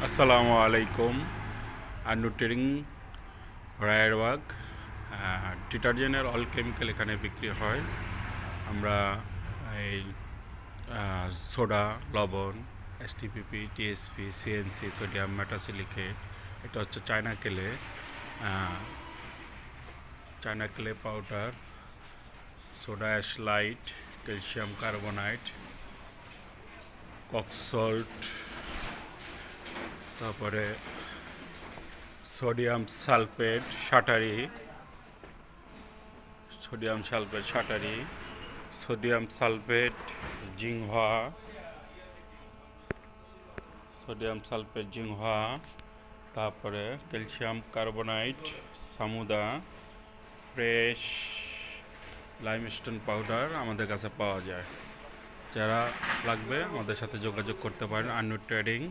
আসসালামু আলাইকুম। আন্নু ট্রেডিং রায়েরবাগ। ডিটারজেন্টের অল কেমিক্যাল এখানে বিক্রি হয়। আমরা এই সোডা, লবণ, STPP, TSP, CMC, sodium metasilicate, এটা হচ্ছে China clay powder, soda ash light, calcium carbonate, কক্সল্ট, তারপরে সোডিয়াম সালফেট শাটারি, সোডিয়াম সালফেট জিংহা, তারপরে calcium carbonate, Samuda, fresh limestone powder আমাদের কাছে পাওয়া যায়। যারা লাগবে আমাদের সাথে যোগাযোগ করতে পারেন। আন্নু ট্রেডিং